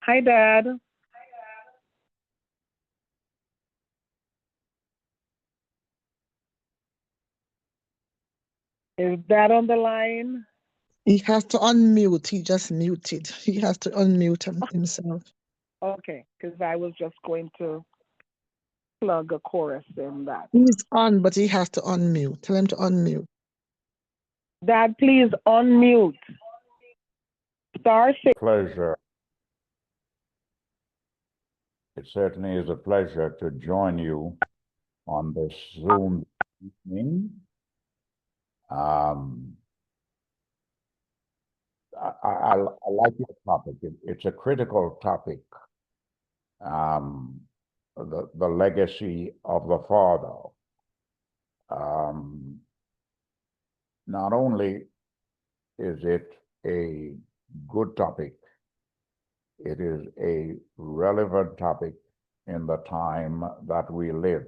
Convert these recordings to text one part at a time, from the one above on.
Hi, Dad. Is Dad on the line? He has to unmute. He just muted. He has to unmute himself. Okay, because I was just going to plug a chorus in that. He's on, but he has to unmute. Tell him to unmute. Dad, please unmute. Star six. Pleasure. It certainly is a pleasure to join you on this Zoom evening. I like your topic. It's a critical topic. The legacy of the father. Not only is it a good topic, it is a relevant topic in the time that we live.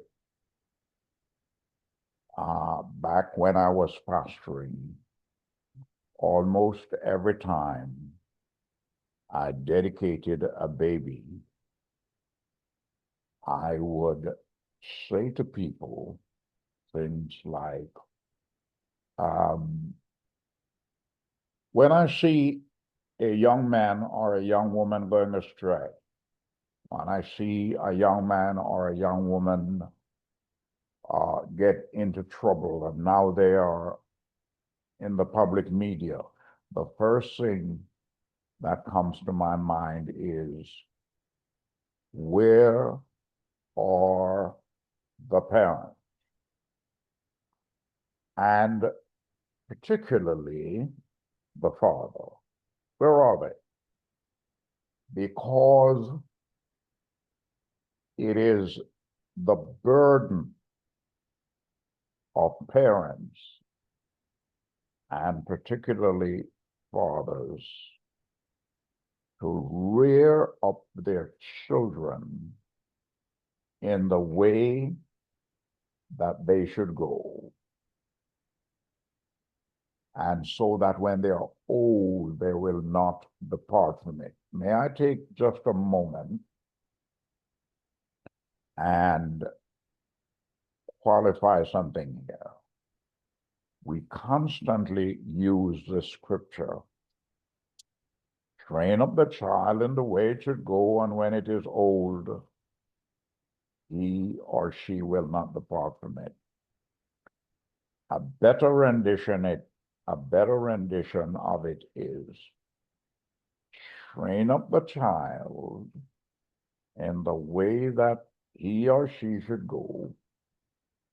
Back when I was pastoring, almost every time I dedicated a baby, I would say to people things like, when I see a young man or a young woman going astray, when I see a young man or a young woman get into trouble and now they are in the public media, the first thing that comes to my mind is, where are the parents? And particularly the father. Where are they? Because it is the burden of parents, and particularly fathers, to rear up their children in the way that they should go. And so that when they are old, they will not depart from it. May I take just a moment and qualify something here? We constantly use the scripture, train up the child in the way it should go, and when it is old, he or she will not depart from it. A better rendition of it is, train up the child in the way that he or she should go,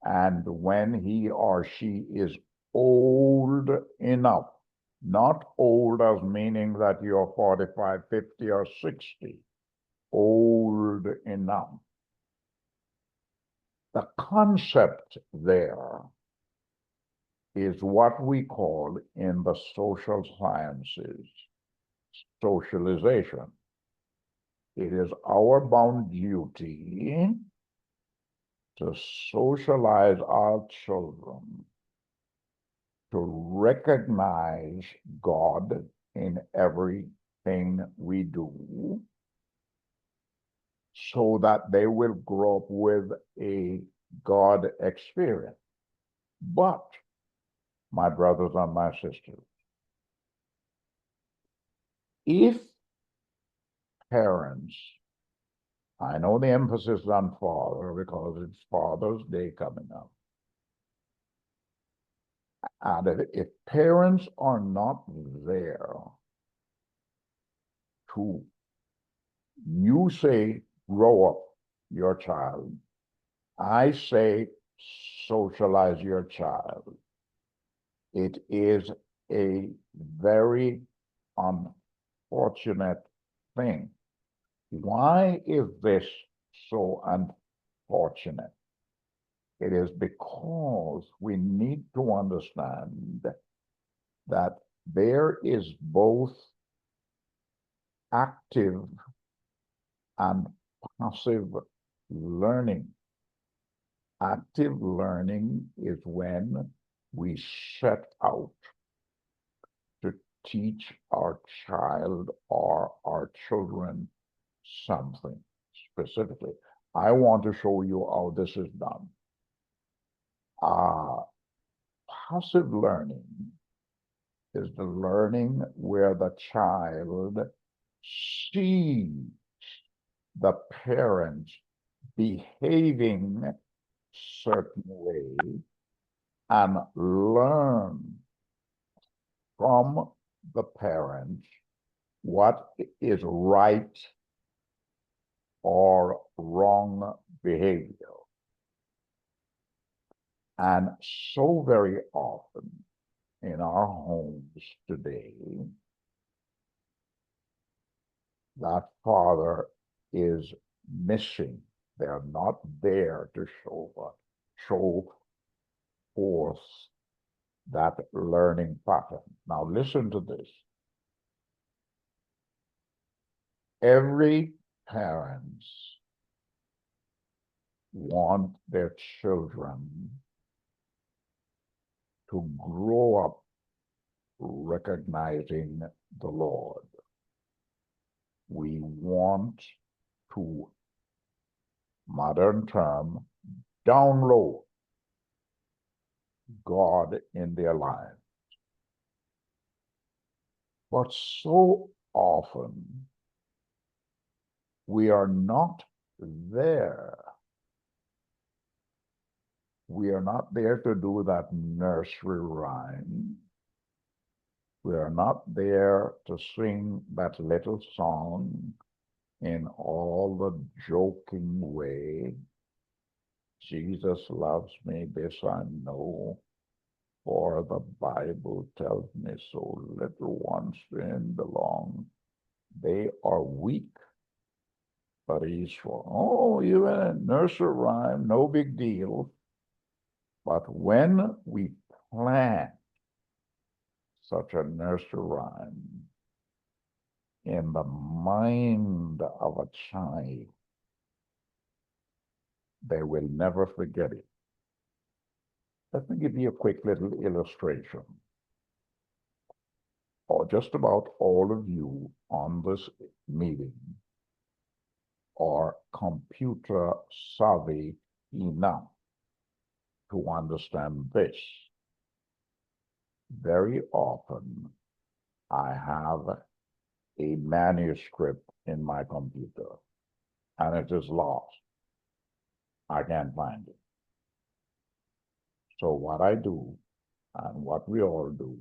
and when he or she is old enough, not old as meaning that you're 45, 50, or 60, old enough. The concept there is what we call in the social sciences socialization. It is our bound duty to socialize our children, to recognize God in everything we do, so that they will grow up with a God experience. But, my brothers and my sisters, if parents, I know the emphasis is on father because it's Father's Day coming up, and if parents are not there to, you say, grow up your child, I say socialize your child, it is a very unfortunate thing. Why is this so unfortunate? It is because we need to understand that there is both active and passive learning. Active learning is when we set out to teach our child or our children something specifically. I want to show you how this is done. Passive learning is the learning where the child sees the parents behaving certain way and learn from the parents what is right or wrong behavior. And so very often in our homes today, that father is missing. They're not there to show forth that learning pattern. Now listen to this. Every parents want their children to grow up recognizing the Lord. We want to, modern term, download God in their lives. But so often we are not there. We are not there to do that nursery rhyme. We are not there to sing that little song in all the joking way. Jesus loves me, this I know, for the Bible tells me so. Little ones to him belong. They are weak, but he's strong. Oh, even a nursery rhyme, no big deal. But when we plant such a nursery rhyme in the mind of a child, they will never forget it. Let me give you a quick little illustration. Or just about all of you on this meeting are computer savvy enough to understand this. Very often, I have a manuscript in my computer, and it is lost. I can't find it. So what I do, and what we all do,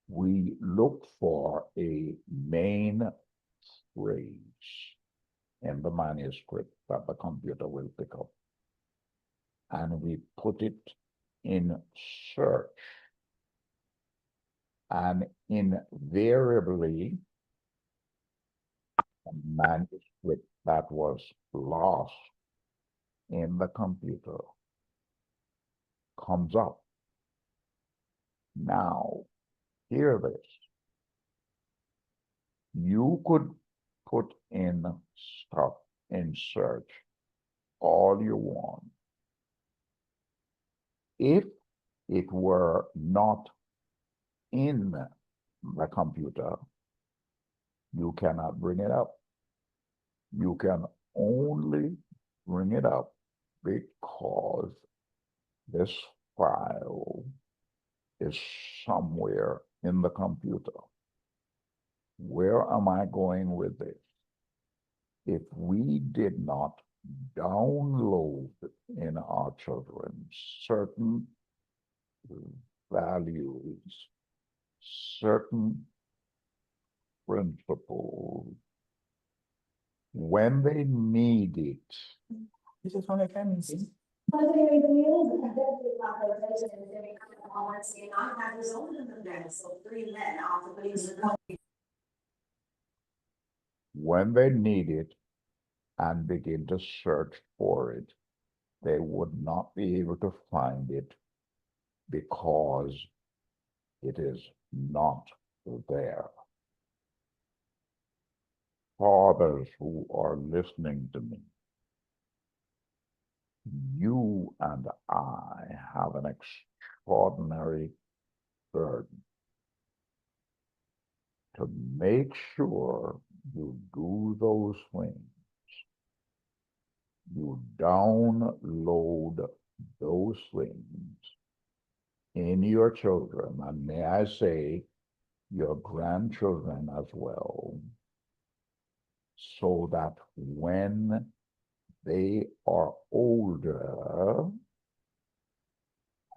we look for a main phrase in the manuscript that the computer will pick up, and we put it in search. And invariably, a manuscript that was lost in the computer comes up. Now, hear this. You could put in stuff in search all you want. If it were not in the computer, you cannot bring it up. You can only bring it up because this file is somewhere in the computer. Where am I going with this? If we did not download in our children certain values, certain principles, when they need it, This is only tendency. when they need it and begin to search for it, they would not be able to find it because it is not there. Fathers who are listening to me, you and I have an extraordinary burden to make sure you do those things. You download those things in your children, and may I say, your grandchildren as well, so that when they are older,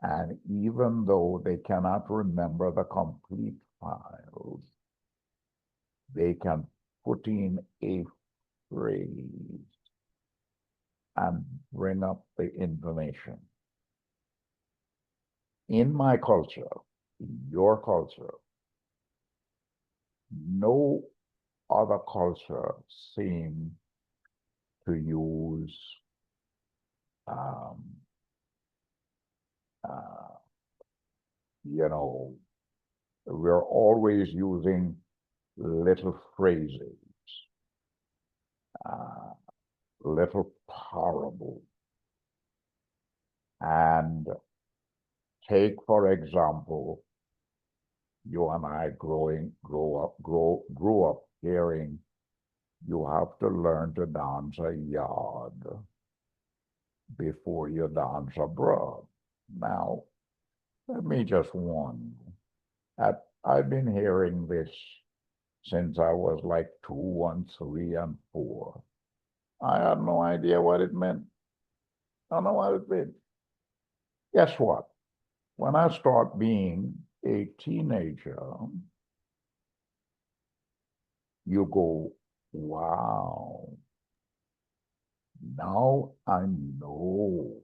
and even though they cannot remember the complete files, they can put in a phrase and bring up the information. In my culture, in your culture, no other culture seems to use you know, we're always using little phrases, little parables. And take, for example, you and I grew up hearing you have to learn to dance a yard before you dance abroad. Now, let me just warn you, I've been hearing this since I was like 2 and 3 and 4. I had no idea what it meant. I don't know what it meant. Guess what? When I start being a teenager, you go, wow, now I know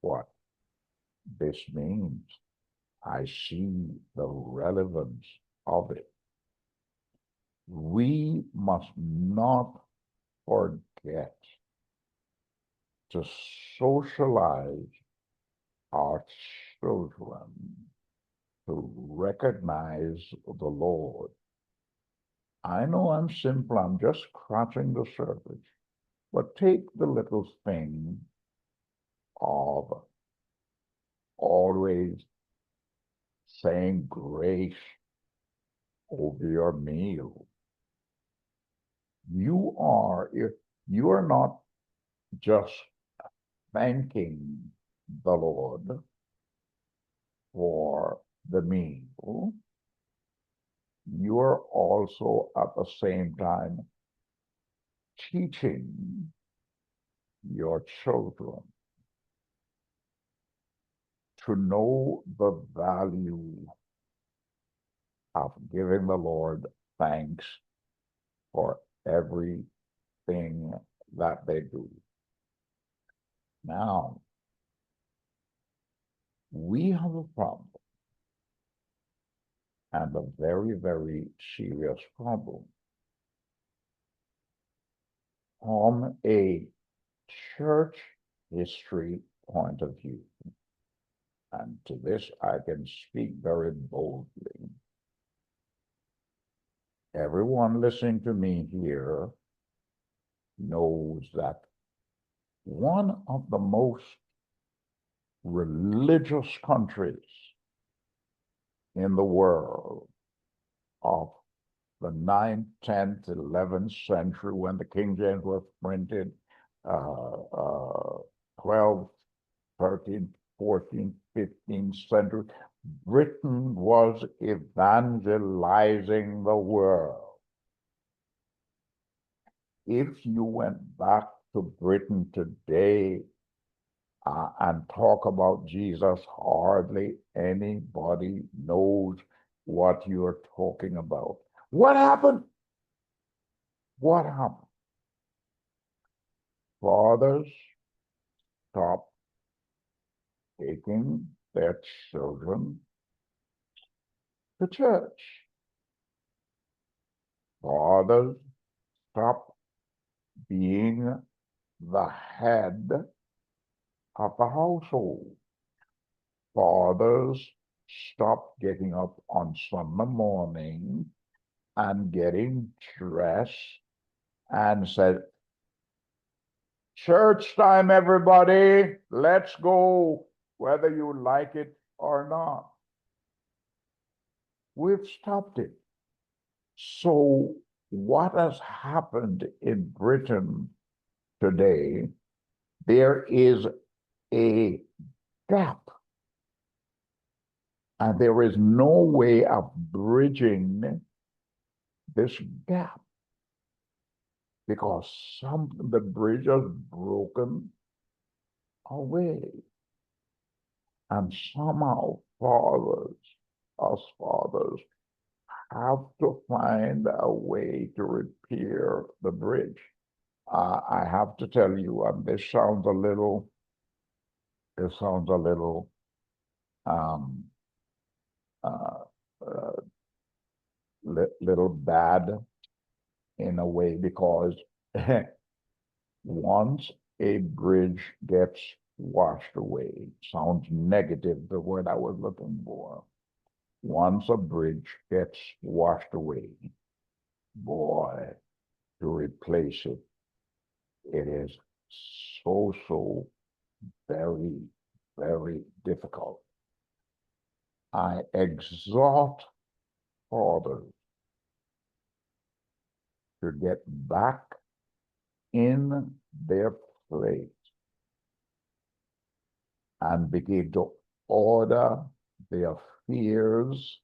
what this means. I see the relevance of it. We must not forget to socialize our children to recognize the Lord. I know I'm simple, I'm just scratching the surface, but take the little thing of always saying grace over your meal. You are not just thanking the Lord for the meal, you are also at the same time teaching your children to know the value of giving the Lord thanks for everything that they do. Now, we have a problem, and a very, very serious problem. From a church history point of view, and to this I can speak very boldly. Everyone listening to me here knows that one of the most religious countries in the world of the 9th, 10th, 11th century, when the King James was printed, 12th, 13th, 14th, 15th century, Britain was evangelizing the world. If you went back to Britain today and talk about Jesus, hardly anybody knows what you're talking about. What happened? What happened? Fathers stopped taking their children to church. Fathers stopped being the head of the household. Fathers stopped getting up on Sunday morning and getting dressed and said, church time, everybody, let's go, whether you like it or not. We've stopped it. So what has happened in Britain today, there is a gap. And there is no way of bridging this gap because the bridge is broken away. And somehow us fathers, have to find a way to repair the bridge. I have to tell you, this sounds a little little bad in a way because once a bridge gets washed away, sounds negative, the word I was looking for. Once a bridge gets washed away, boy, to replace it, it is so very, very difficult. I exhort fathers to get back in their place and begin to order the affairs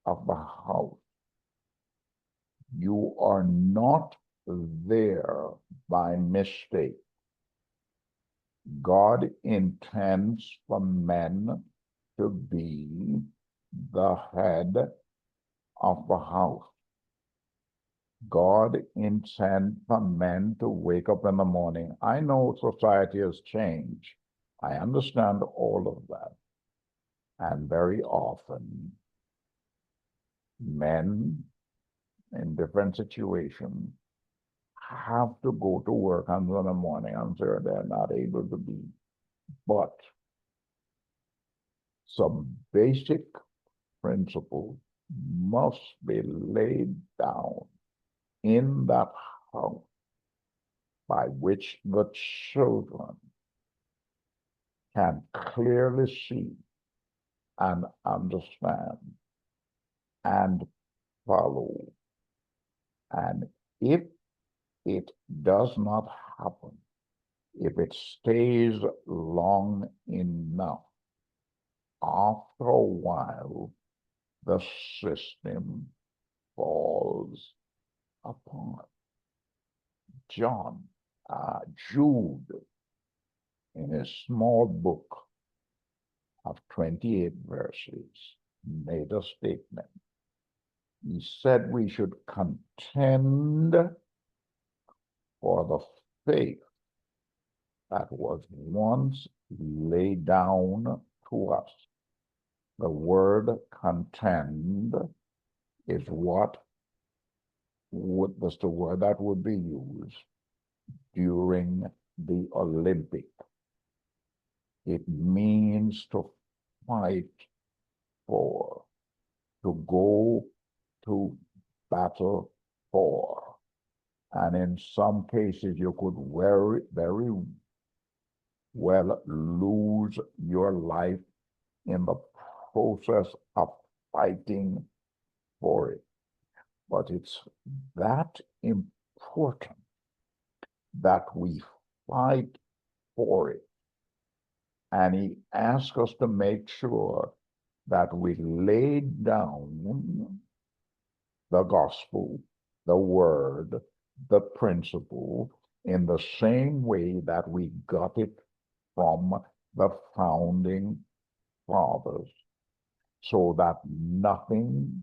of the house. You are not there by mistake. God intends for men to be the head of the house. God intends for men to wake up in the morning. I know society has changed. I understand all of that. And very often, men in different situations have to go to work in the morning and they're not able to be. But some basic principles must be laid down in that house by which the children can clearly see and understand and follow. And if it does not happen, if it stays long enough, after a while, the system falls apart. Jude, in his small book of 28 verses, made a statement. He said we should contend for the faith that was once laid down to us. The word contend is was the word that would be used during the Olympics. It means to fight for, to go to battle for. And in some cases, you could very well lose your life in the process of fighting for it. But it's that important that we fight for it. And he asks us to make sure that we lay down the gospel, the word, the principle in the same way that we got it from the founding fathers, so that nothing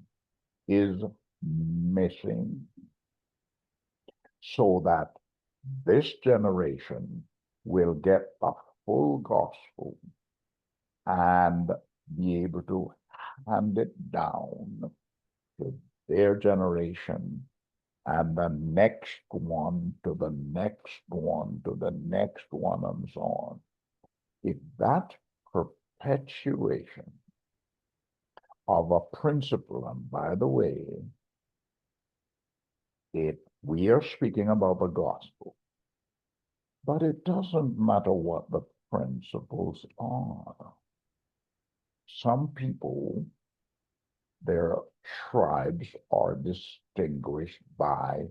is missing, so that this generation will get the full gospel and be able to hand it down to their generation and the next one to the next one to the next one and so on. If that perpetuation of a principle, and by the way, we are speaking about the gospel, but it doesn't matter what the principles are. Some people, their tribes are distinguished by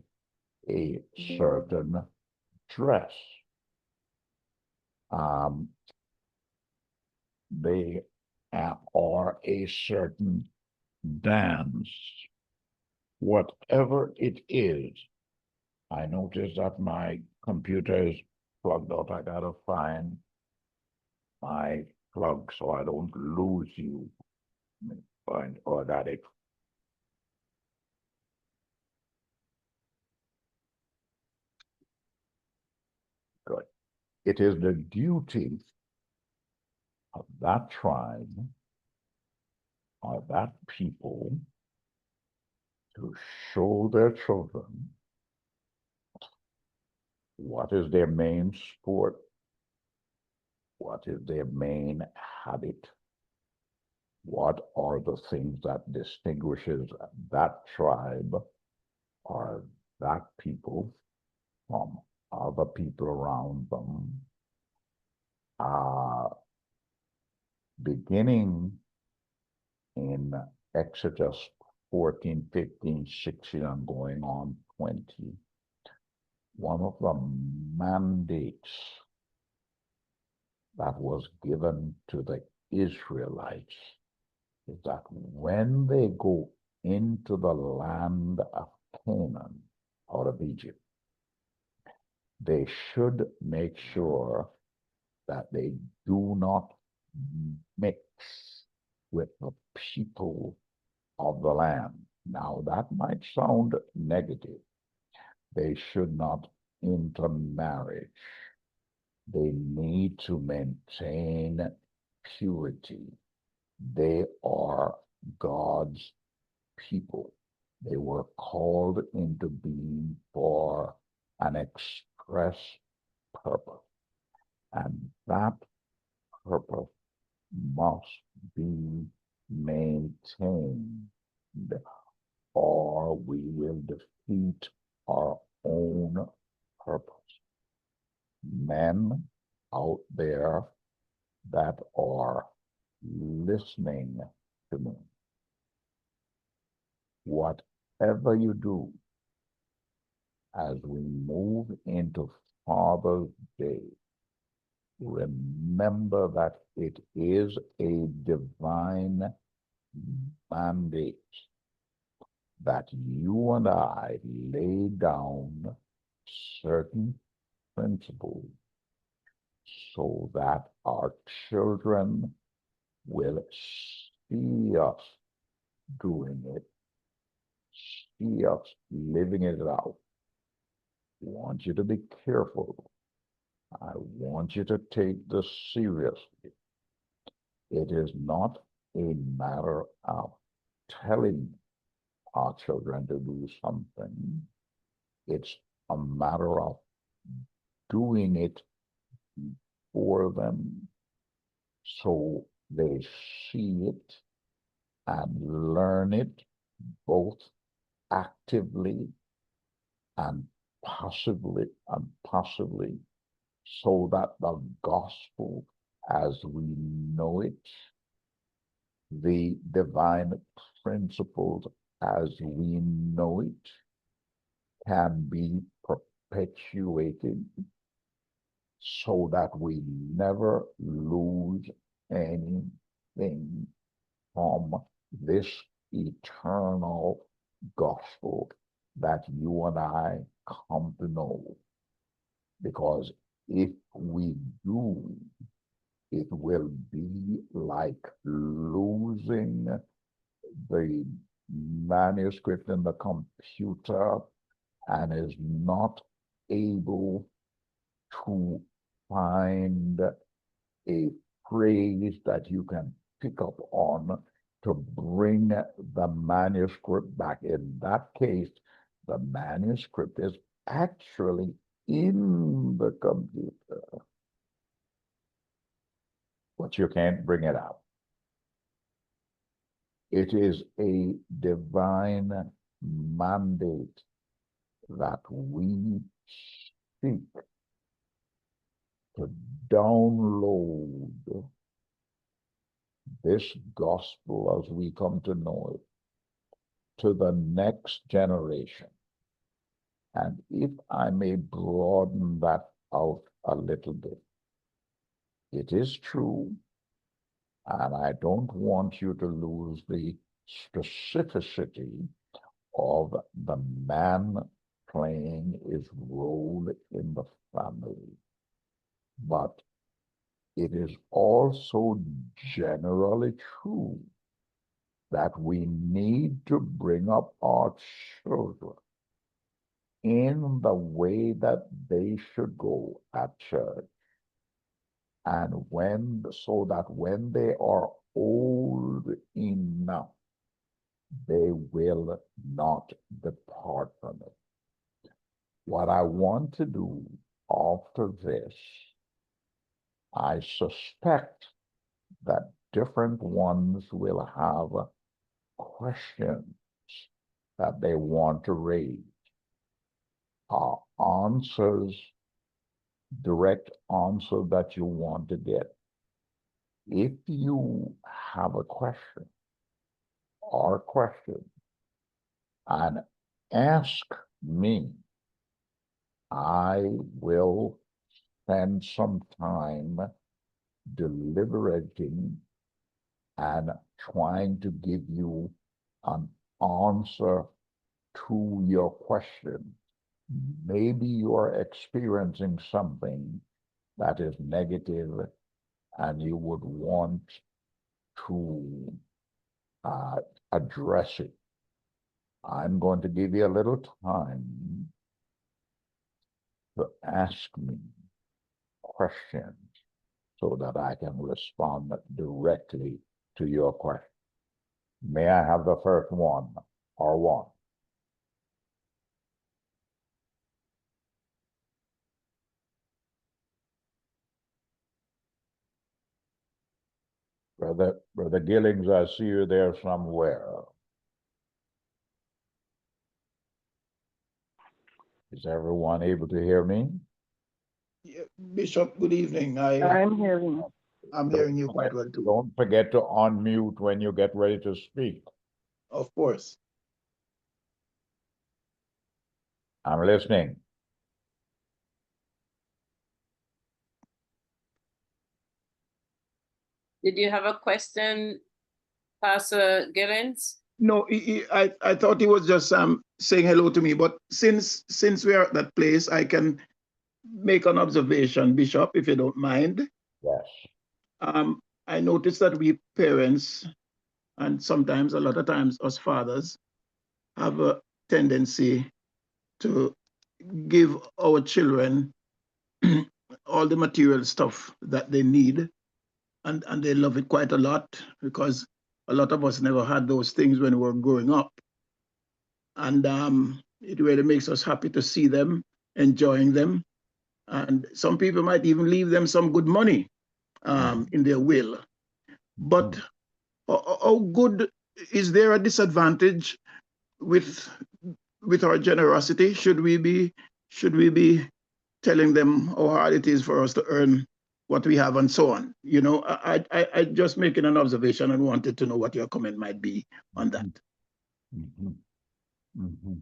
a certain dress. They are a certain dance. Whatever it is, I notice that my computer is plugged out. I gotta find my plug so I don't lose you. Let me find, oh, I got it. Good. It is the duty of that tribe or that people to show their children what is their main sport, what is their main habit, what are the things that distinguishes that tribe or that people from other people around them. Beginning in Exodus 14, 15, 16, and going on 20, one of the mandates that was given to the Israelites is that when they go into the land of Canaan, out of Egypt, they should make sure that they do not mix with the people of the land. Now, that might sound negative. They should not intermarry. They need to maintain purity. They are God's people. They were called into being for an express purpose. And that purpose must be maintained, or we will defeat our own purpose. Men out there that are listening to me, whatever you do as we move into Father's Day, remember that it is a divine mandate that you and I lay down certain principles so that our children will see us doing it, see us living it out. I want you to be careful. I want you to take this seriously. It is not a matter of telling our children to do something. It's a matter of doing it for them so they see it and learn it both actively and passively, so that the gospel as we know it, the divine principles as we know it, can be perpetuated so that we never lose anything from this eternal gospel that you and I come to know. Because if we do, it will be like losing the manuscript in the computer and is not able to find a phrase that you can pick up on to bring the manuscript back. In that case, the manuscript is actually in the computer, but you can't bring it out. It is a divine mandate that we seek to download this gospel as we come to know it to the next generation. And if I may broaden that out a little bit, it is true, and I don't want you to lose the specificity of the man playing his role in the family. But it is also generally true that we need to bring up our children in the way that they should go at church. And so that when they are old enough, they will not depart from it. What I want to do after this, I suspect that different ones will have questions that they want to raise. Answers, direct answer that you want to get. If you have a question or question and ask me, I will spend some time deliberating and trying to give you an answer to your question. Maybe you are experiencing something that is negative and you would want to address it. I'm going to give you a little time to ask me questions so that I can respond directly to your question. May I have the first one or one? Brother Gillings, I see you there somewhere. Is everyone able to hear me? Yeah, Bishop, good evening. I'm hearing. I'm hearing you quite well too. Don't forget to unmute when you get ready to speak. Of course. I'm listening. Did you have a question, Pastor Gillens? No, I thought he was just saying hello to me, but since we are at that place, I can make an observation, Bishop, if you don't mind. Yes. I noticed that we parents, and sometimes a lot of times us fathers, have a tendency to give our children all the material stuff that they need, and they love it quite a lot, because a lot of us never had those things when we were growing up. And it really makes us happy to see them enjoying them. And some people might even leave them some good money in their will. But how good, is there a disadvantage with our generosity? Should we be telling them how hard it is for us to earn what we have and so on? You know, I just making an observation and wanted to know what your comment might be on that. Mm-hmm. Mm-hmm.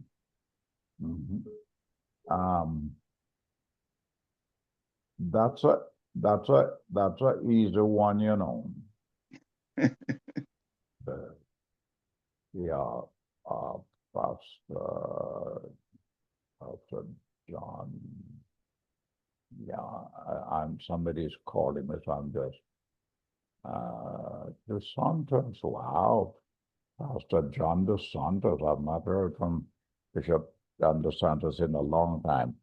Mm-hmm. That's a easy one, you know. Yeah, Pastor John. Yeah, I'm somebody's calling me, so I'm just DeSantos. Wow, Pastor John DeSantos. I've not heard from Bishop John DeSantos in a long time.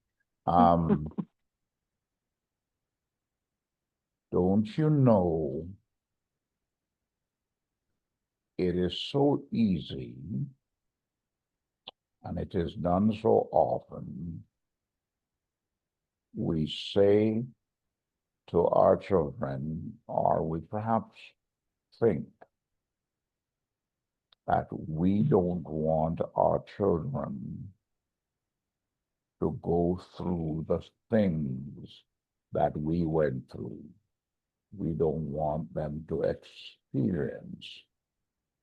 Don't you know, it is so easy, and it is done so often. We say to our children, or we perhaps think that we don't want our children to go through the things that we went through. We don't want them to experience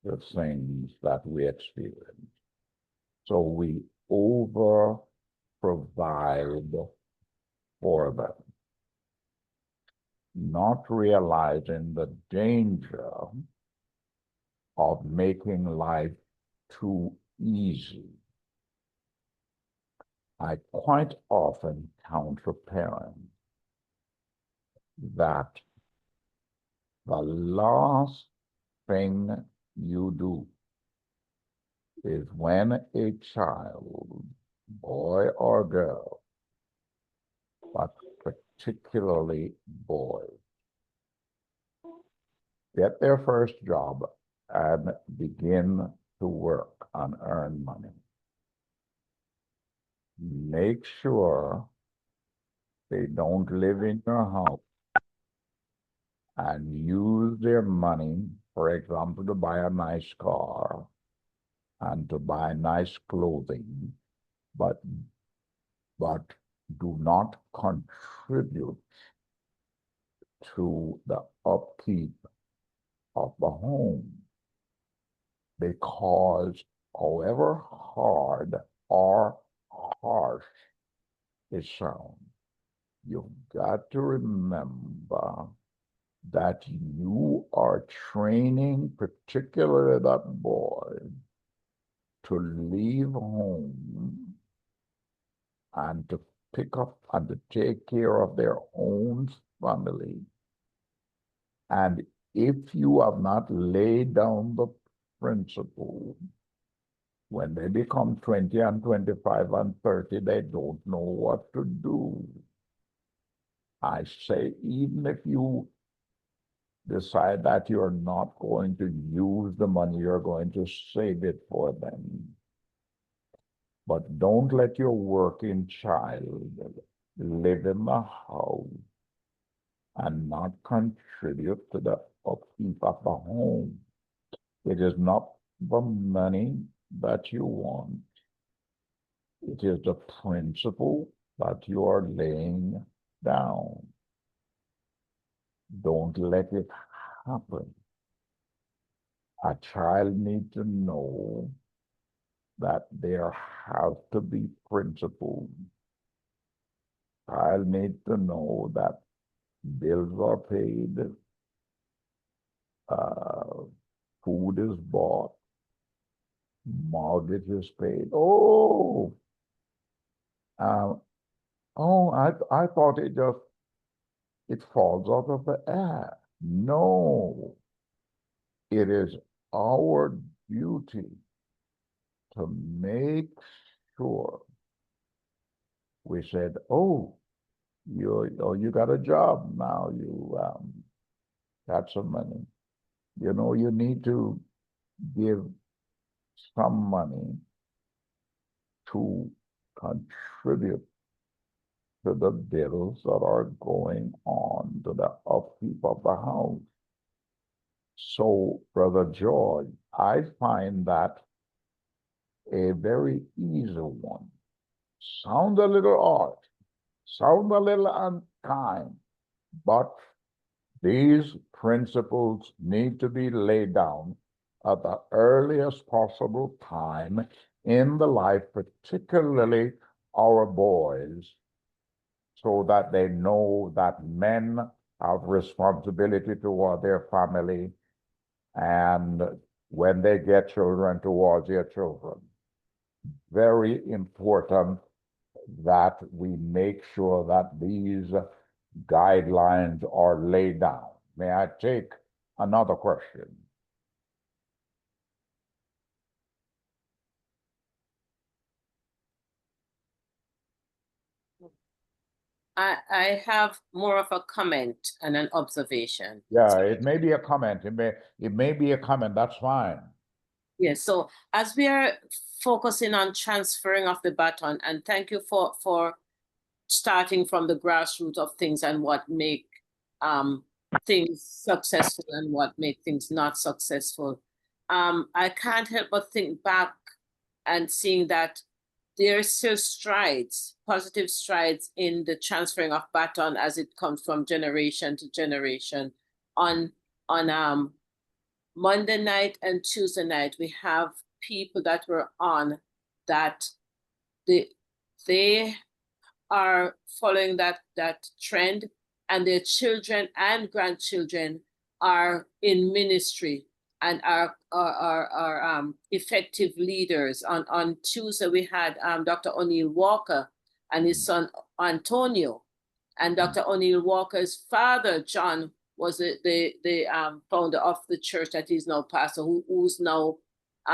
the things that we experienced. So we over provide for them, not realizing the danger of making life too easy. I quite often counter parents that the last thing you do is when a child, boy or girl, but particularly boys, get their first job and begin to work and earn money. Make sure they don't live in your house and use their money, for example, to buy a nice car and to buy nice clothing, but do not contribute to the upkeep of the home, because however hard or harsh it sounds, you've got to remember that you are training, particularly that boy, to leave home and to pick up and to take care of their own family. And if you have not laid down the principle, when they become 20 and 25 and 30, they don't know what to do. I say, even if you decide that you're not going to use the money, you're going to save it for them. But don't let your working child live in the house and not contribute to the upkeep of the home. It is not the money that you want. It is the principle that you are laying down. Don't let it happen. A child needs to know that there have to be principles. Child needs to know that bills are paid, food is bought, mortgage is paid. Oh, I thought it falls out of the air. No, it is our duty to make sure. We said, oh, you got a job now, you got some money. You know, you need to give some money to contribute to the bills that are going on, to the upkeep of the house. So, Brother George, I find that a very easy one. Sound a little odd, sound a little unkind, but these principles need to be laid down at the earliest possible time in the life, particularly our boys, so that they know that men have responsibility toward their family, and when they get children, towards their children. Very important that we make sure that these guidelines are laid down. May I take another question? I have more of a comment and an observation. Yeah, it may be a comment. It may be a comment. That's fine. Yes, so as we are focusing on transferring of the baton, and thank you for starting from the grassroots of things and what make things successful and what make things not successful. I can't help but think back and seeing that there are still strides, positive strides in the transferring of baton as it comes from generation to generation. On Monday night and Tuesday night, we have people that were on that they are following that trend, and their children and grandchildren are in ministry and are effective leaders. On Tuesday, we had Dr. O'Neill Walker and his son Antonio, and Dr. O'Neill Walker's father, John, was the founder of the church that he's now pastor, who's now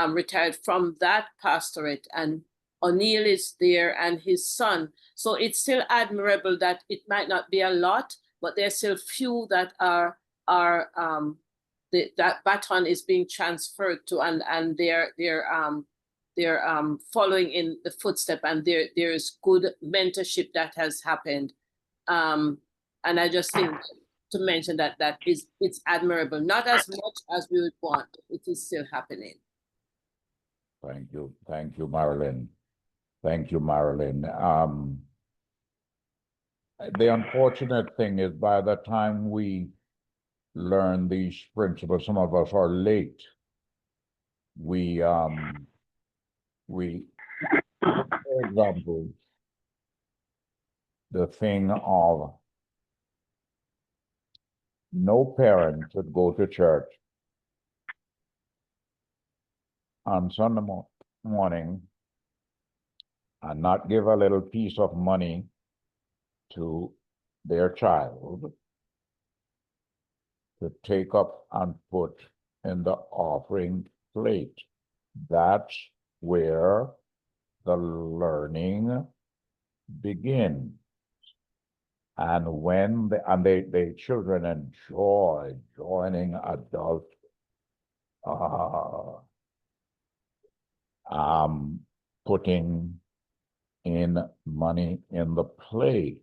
retired from that pastorate, and O'Neill is there and his son. So it's still admirable that it might not be a lot, but there's still few that are that baton is being transferred to, and they're following in the footstep, and there's good mentorship that has happened. And I just think to mention that it's admirable, not as much as we would want, but it is still happening. Thank you, Marilyn. Thank you, Marilyn. The unfortunate thing is, by the time we learn these principles, some of us are late. We, for example, the thing of no parent should go to church on Sunday morning and not give a little piece of money to their child to take up and put in the offering plate. That's where the learning begins. And when the children enjoy joining adult putting in money in the plate,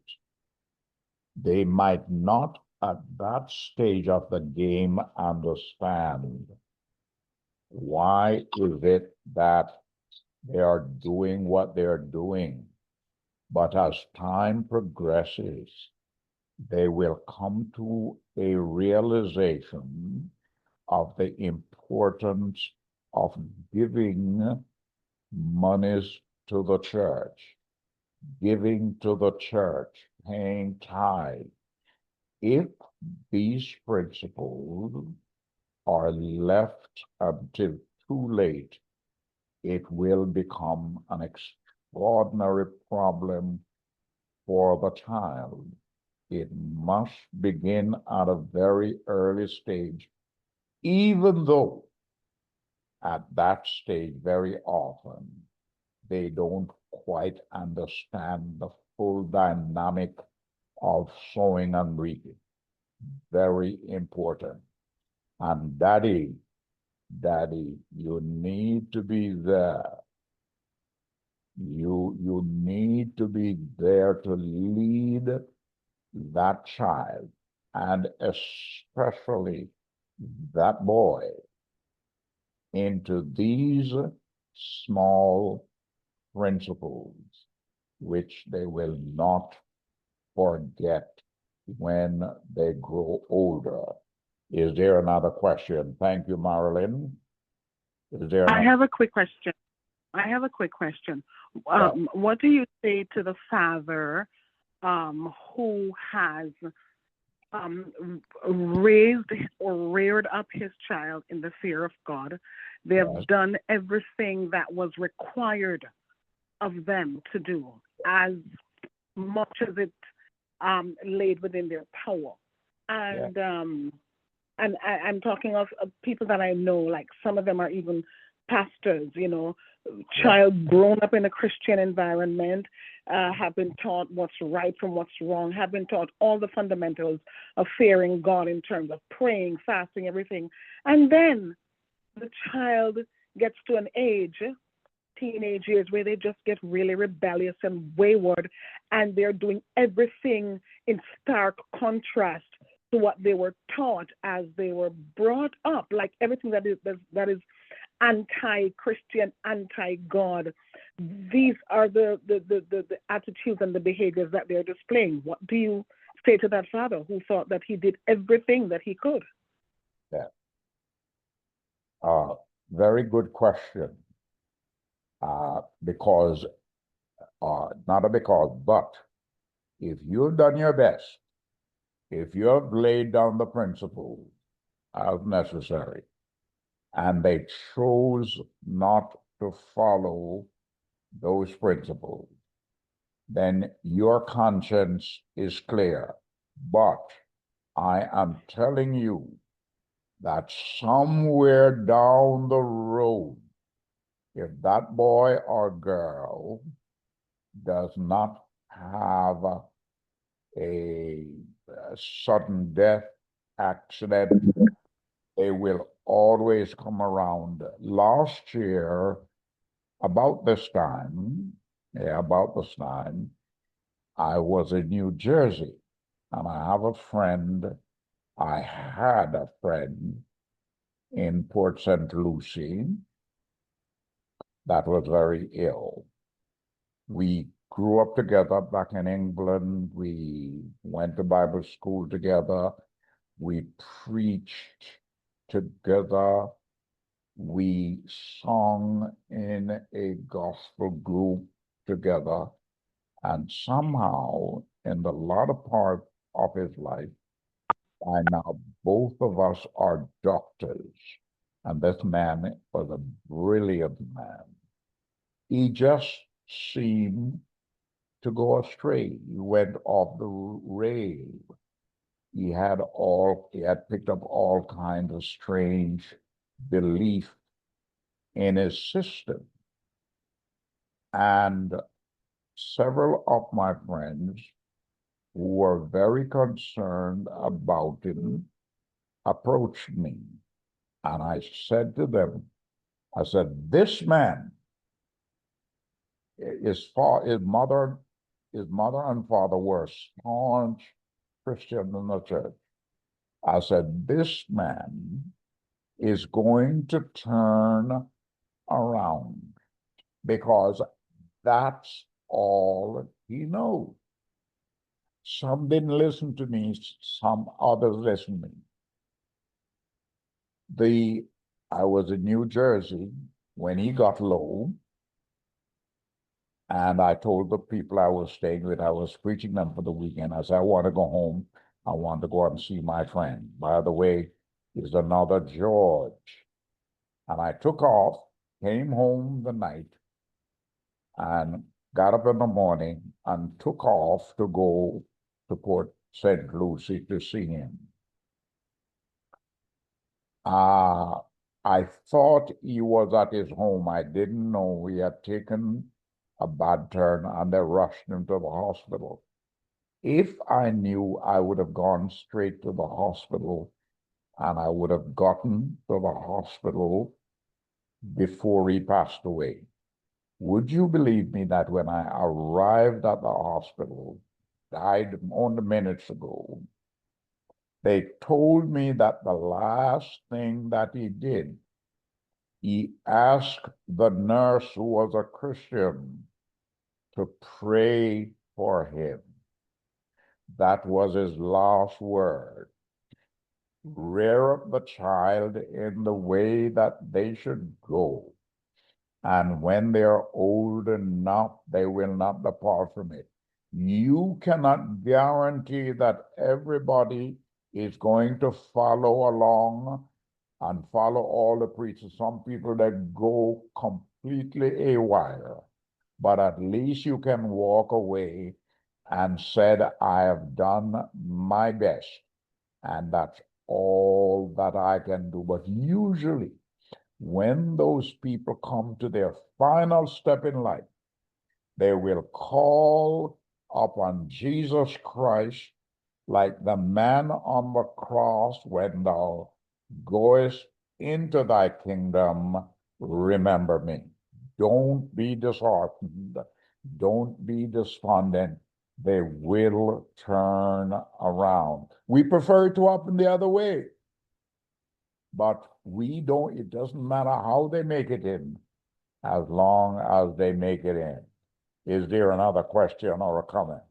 they might not at that stage of the game understand why is it that they are doing what they're doing. But as time progresses, they will come to a realization of the importance of giving monies to the church, giving to the church, paying tithe. If these principles are left until too late, it will become an extraordinary problem for the child. It must begin at a very early stage, even though at that stage, very often, they don't quite understand the full dynamic of sowing and reaping. Very important. And daddy, you need to be there. You need to be there to lead that child, and especially that boy, into these small principles, which they will not forget when they grow older. Is there another question? Thank you, Marilyn. Is there I have a quick question. What do you say to the father who has raised or reared up his child in the fear of God? They have done everything that was required of them to do, as much as it laid within their power. And I'm talking of people that I know, like some of them are even pastors, child grown up in a Christian environment, have been taught what's right from what's wrong, have been taught all the fundamentals of fearing God in terms of praying, fasting, everything. And then the child gets to an age, teenage years, where they just get really rebellious and wayward, and they're doing everything in stark contrast to what they were taught as they were brought up, like everything that is anti-Christian, anti-God. These are the attitudes and the behaviors that they're displaying. What do you say to that father who thought that he did everything that he could? Very good question. because, not a because, but if you've done your best, if you have laid down the principles as necessary, and they chose not to follow those principles, then your conscience is clear. But I am telling you that somewhere down the road, if that boy or girl does not have a sudden death accident, they will always come around. Last year, about this time, I was in New Jersey, and I had a friend in Port St. Lucie that was very ill. We grew up together back in England. We went to Bible school together. We preached together. We sung in a gospel group together. And somehow, in the latter part of his life, by now both of us are doctors. And this man was a brilliant man. He just seemed to go astray. He went off the rail. He had picked up all kinds of strange belief in his system. And several of my friends who were very concerned about him approached me. And I said to them, this man, his mother and father were staunch Christians in the church. I said, this man is going to turn around because that's all he knows. Some didn't listen to me, some others listened to me. I was in New Jersey when he got low, and I told the people I was staying with, I was preaching them for the weekend. I said, I want to go home. I want to go out and see my friend. By the way, he's another George. And I took off, came home the night, and got up in the morning and took off to go to Port St. Lucie to see him. I thought he was at his home. I didn't know he had taken a bad turn and they rushed him to the hospital. If I knew, I would have gone straight to the hospital, and I would have gotten to the hospital before he passed away. Would you believe me that when I arrived at the hospital, died only minutes ago, they told me that the last thing that he did, he asked the nurse, who was a Christian, to pray for him. That was his last word. Rear up the child in the way that they should go. And when they are old enough, they will not depart from it. You cannot guarantee that everybody is going to follow along and follow all the preachers. Some people that go completely haywire, but at least you can walk away and said, I have done my best, and that's all that I can do. But usually, when those people come to their final step in life, they will call upon Jesus Christ like the man on the cross, when thou goest into thy kingdom, remember me. Don't be disheartened. Don't be despondent. They will turn around. We prefer it to happen the other way. But it doesn't matter how they make it in, as long as they make it in. Is there another question or a comment?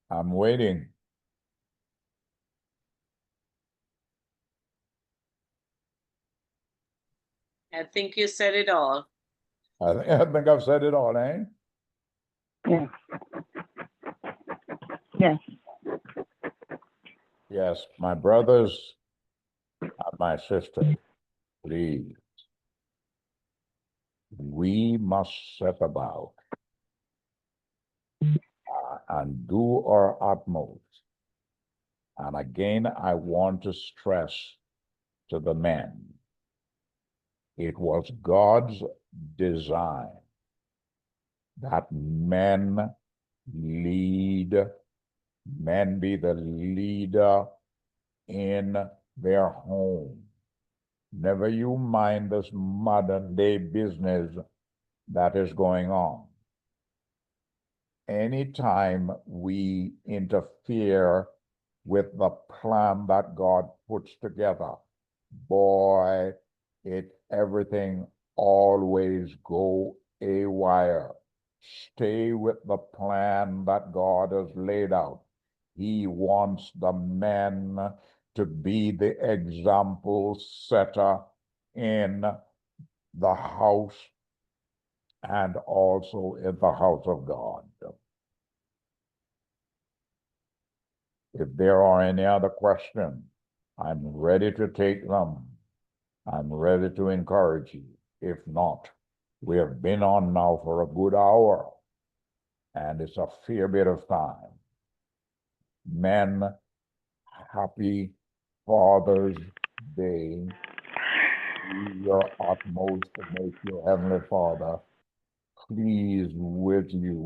I'm waiting. I think you said it all. I think I've said it all, eh? Yes. Yes. Yes, my brothers and my sisters, please. We must set about and do our utmost. And again, I want to stress to the men, it was God's design that men lead, men be the leader in their home. Never you mind this modern day business that is going on. Anytime we interfere with the plan that God puts together, boy, everything always go awry. Stay with the plan that God has laid out. He wants the men to be the example setter in the house and also in the house of God. If there are any other questions, I'm ready to take them. I'm ready to encourage you. If not, we have been on now for a good hour, and it's a fair bit of time. Men, happy Father's Day. Do your utmost to make your Heavenly Father pleased with you.